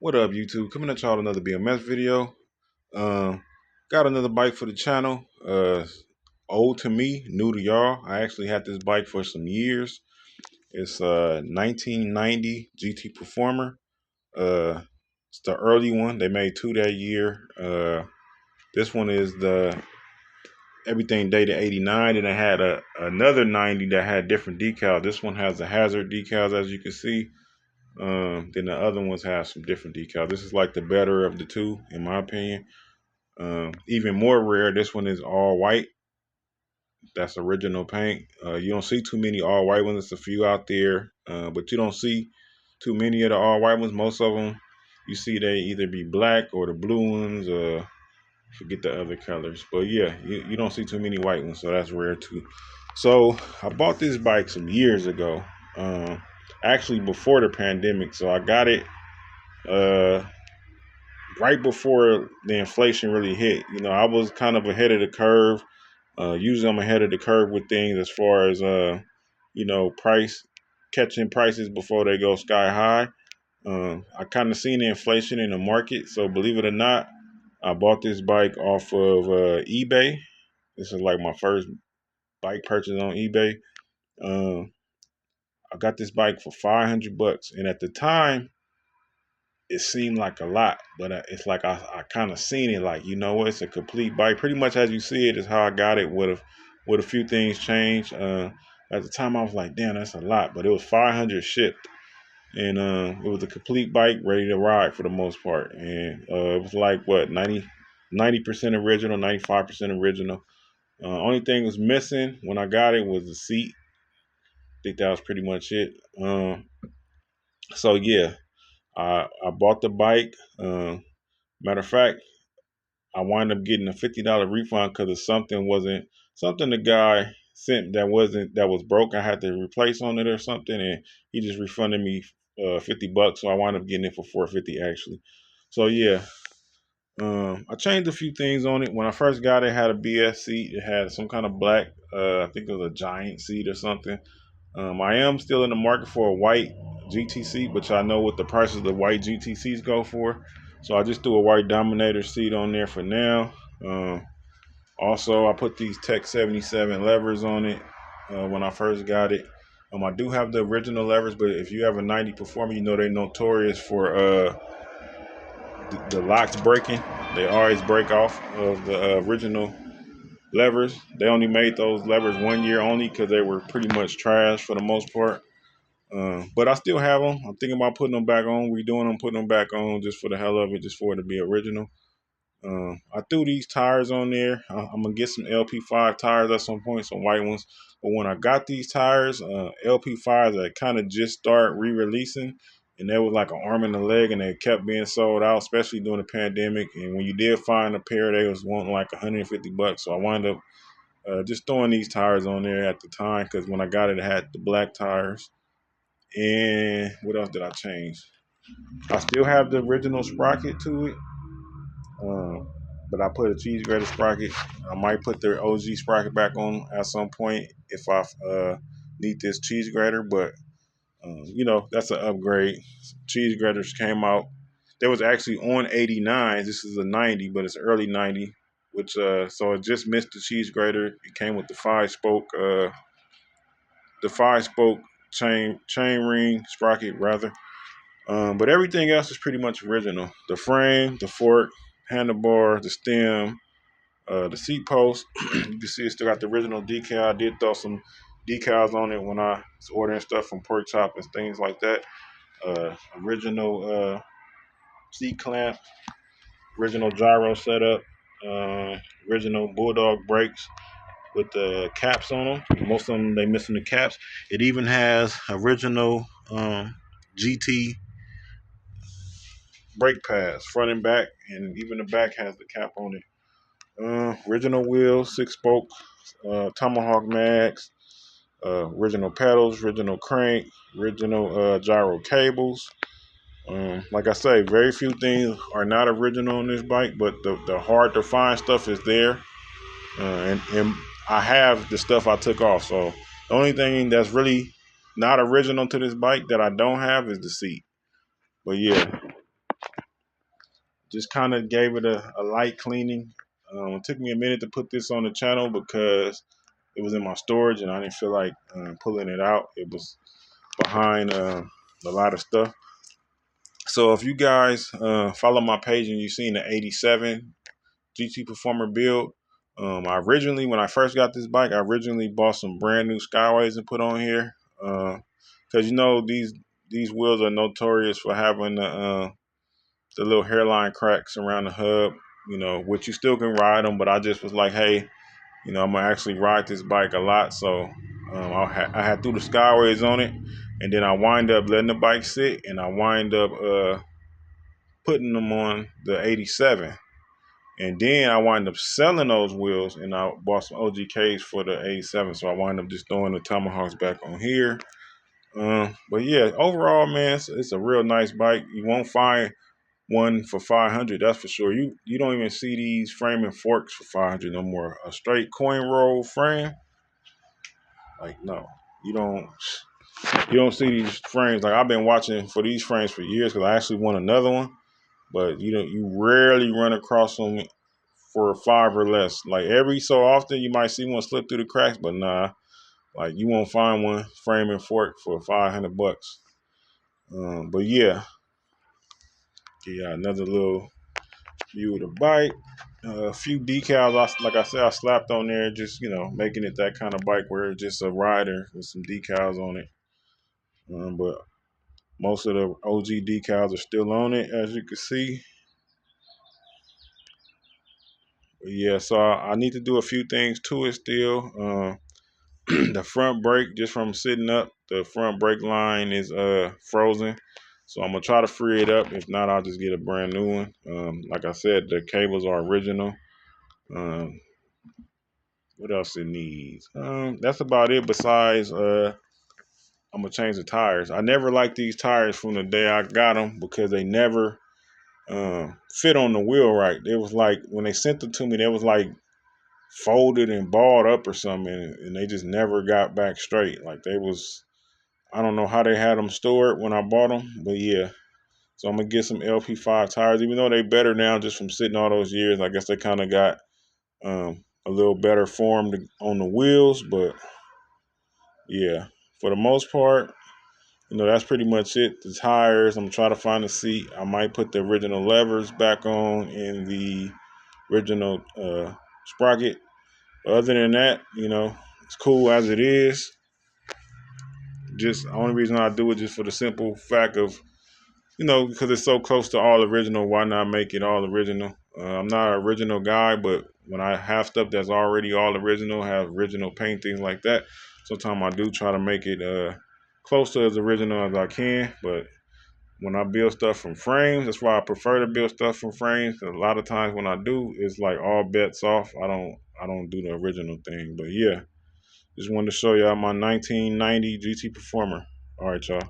What up, YouTube? Coming at y'all with another BMS video. Um, got another bike for the channel. Old to me, new to y'all. I actually had this bike for some years. It's a 1990 GT Performer. It's the early one. They made two that year. This one is the everything dated 89, and it had another 90 that had different decals. This one has the hazard decals, as you can see. Then the other ones have some different decals. This is like the better of the two, in my opinion. Even more rare, this one is all white. That's original paint. You don't see too many all white ones. There's a few out there, but you don't see too many of the all white ones. Most of them, you see they either be black or the blue ones. Forget the other colors, but yeah, you don't see too many white ones, so that's rare too. So I bought this bike some years ago, actually before the pandemic. So I got it uh, right before the inflation really hit. I was kind of ahead of the curve. Usually I'm ahead of the curve with things as far as price catching prices before they go sky high. I kind of seen the inflation in the market, so believe it or not, I bought this bike off of eBay. This is like my first bike purchase on eBay. Um, I got this bike for $500, and at the time, it seemed like a lot, but it's like I kind of seen it like, it's a complete bike. Pretty much as you see it is how I got it with a few things changed. At the time I was like, damn, that's a lot, but it was 500 shipped, and it was a complete bike ready to ride for the most part. And it was like what 90% original, 95% original. Only thing was missing when I got it was the seat. I think that was pretty much it. So yeah, I bought the bike. Matter of fact, I wound up getting a $50 refund because of something the guy sent that was broke. I had to replace on it or something, and he just refunded me $50. So I wound up getting it for $450 actually. So yeah, I changed a few things on it. When I first got it, it had a BS seat. It had some kind of black, I think it was a giant seat or something. I am still in the market for a white GTC, which I know what the prices of the white GTCs go for. So I just threw a white Dominator seat on there for now. Also, I put these Tech 77 levers on it when I first got it. I do have the original levers, but if you have a 90 Performer, you know they're notorious for the locks breaking. They always break off of the original levers. They only made those levers 1 year only because they were pretty much trash for the most part. But I still have them. I'm thinking about putting them back on, redoing them, putting them back on just for the hell of it, just for it to be original. I threw these tires on there. I'm gonna get some LP5 tires at some point, some white ones. But when I got these tires, LP5s that kind of just start re-releasing, and they was like an arm and a leg, and they kept being sold out, especially during the pandemic. And when you did find a pair, they was wanting like $150. So I wound up just throwing these tires on there at the time because when I got it, it had the black tires. And what else did I change? I still have the original sprocket to it. But I put a cheese grater sprocket. I might put the OG sprocket back on at some point if I need this cheese grater. But that's an upgrade. Cheese graters came out. There was actually on 89. This is a 90, but it's early 90. Which so it just missed the cheese grater. It came with the five spoke chain ring sprocket rather. But everything else is pretty much original. The frame, the fork, handlebar, the stem, the seat post. You can see it still got the original decal. I did throw some decals on it when I was ordering stuff from Pork Chop and things like that. Original seat clamp, original gyro setup, original Bulldog brakes with the caps on them. Most of them, they missing the caps. It even has original GT brake pads, front and back, and even the back has the cap on it. Original wheels, 6-spoke, Tomahawk mags, original pedals, original crank, original gyro cables. Like I say, very few things are not original on this bike, but the hard to find stuff is there. And I have the stuff I took off. So the only thing that's really not original to this bike that I don't have is the seat. But yeah, Just kind of gave it a light cleaning. It took me a minute to put this on the channel because it was in my storage and I didn't feel like pulling it out. It was behind a lot of stuff. So if you guys follow my page and you've seen the 87 GT Performer build, I originally, when I first got this bike, I originally bought some brand new Skyways and put on here. Because you know these wheels are notorious for having the little hairline cracks around the hub, you know, which you still can ride them. But I just was like, hey, you know, I'm gonna actually ride this bike a lot, so I had threw the Skyways on it, and then I wind up letting the bike sit, and I wind up putting them on the 87, and then I wind up selling those wheels, and I bought some OGKs for the 87, so I wind up just throwing the Tomahawks back on here. But yeah, overall, man, it's a real nice bike. You won't find one for 500, that's for sure. You don't even see these frame and forks for 500 no more. A straight coin roll frame, like no, you don't see these frames. Like I've been watching for these frames for years because I actually want another one, but you rarely run across them for 5 or less. Like every so often you might see one slip through the cracks, but nah, like you won't find one frame and fork for 500 bucks. But yeah, another little view of the bike. A few decals, like I said, I slapped on there, just making it that kind of bike where it's just a rider with some decals on it. But most of the OG decals are still on it, as you can see. But yeah, so I need to do a few things to it still. The front brake, just from sitting up, the front brake line is frozen. So I'm gonna try to free it up. If not, I'll just get a brand new one. Like I said, the cables are original. What else it needs? That's about it. Besides, I'm gonna change the tires. I never liked these tires from the day I got them because they never fit on the wheel right. It was like when they sent them to me, they was like folded and balled up or something, and they just never got back straight. Like they was, I don't know how they had them stored when I bought them, but yeah. So I'm gonna get some LP5 tires, even though they better now just from sitting all those years. I guess they kind of got a little better form on the wheels, but yeah, for the most part, that's pretty much it. The tires, I'm trying to find a seat. I might put the original levers back on in the original sprocket. Other than that, it's cool as it is. Just the only reason I do it just for the simple fact of, because it's so close to all original, why not make it all original? I'm not an original guy, but when I have stuff that's already all original, have original paint, things like that, sometimes I do try to make it close to as original as I can. But when I build stuff from frames, that's why I prefer to build stuff from frames. Cause a lot of times when I do, it's like all bets off. I don't do the original thing. But yeah, just wanted to show y'all my 1990 GT Performer. All right, y'all.